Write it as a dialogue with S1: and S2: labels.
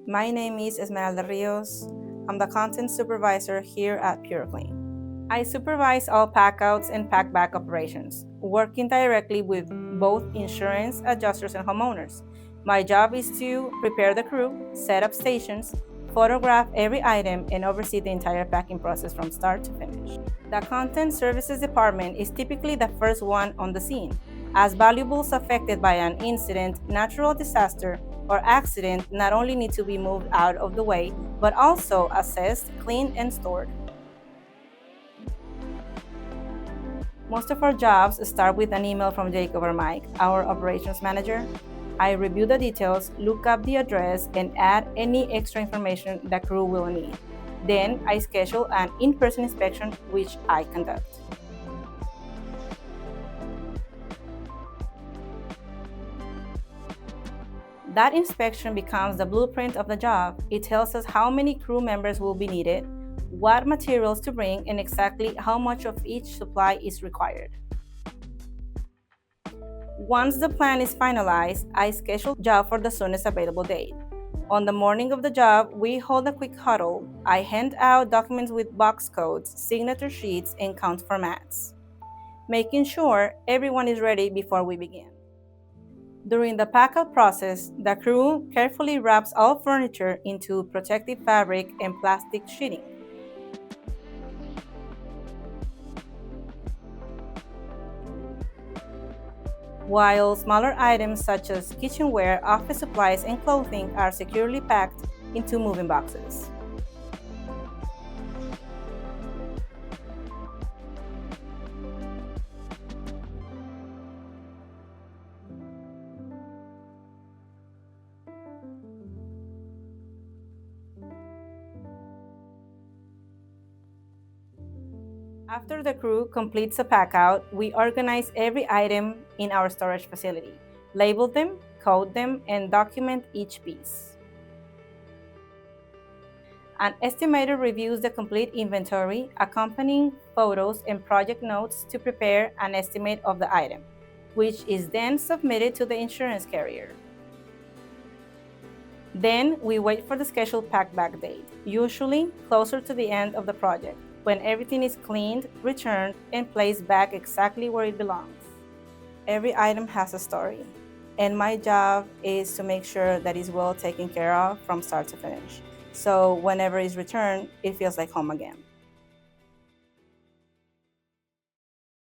S1: My name is Esmeralda Rios. I'm the content supervisor here at PuroClean. I supervise all packouts and packback operations, working directly with both insurance adjusters and homeowners. My job is to prepare the crew, set up stations, photograph every item, and oversee the entire packing process from start to finish. The content services department is typically the first one on the scene, as valuables affected by an incident, natural disaster, or accident not only need to be moved out of the way, but also assessed, cleaned, and stored. Most of our jobs start with an email from Jacob or Mike, our operations manager. I review the details, look up the address, and add any extra information the crew will need. Then I schedule an in-person inspection, which I conduct. That inspection becomes the blueprint of the job. It tells us how many crew members will be needed, what materials to bring, and exactly how much of each supply is required. Once the plan is finalized, I schedule the job for the soonest available date. On the morning of the job, we hold a quick huddle. I hand out documents with box codes, signature sheets, and count formats, making sure everyone is ready before we begin. During the packout process, the crew carefully wraps all furniture into protective fabric and plastic sheeting. While smaller items such as kitchenware, office supplies, and clothing are securely packed into moving boxes. After the crew completes a packout, we organize every item in our storage facility, label them, code them, and document each piece. An estimator reviews the complete inventory, accompanying photos and project notes to prepare an estimate of the item, which is then submitted to the insurance carrier. Then we wait for the scheduled packback date, usually closer to the end of the project, when everything is cleaned, returned, and placed back exactly where it belongs. Every item has a story, and my job is to make sure that it's well taken care of from start to finish. So whenever it's returned, it feels like home again.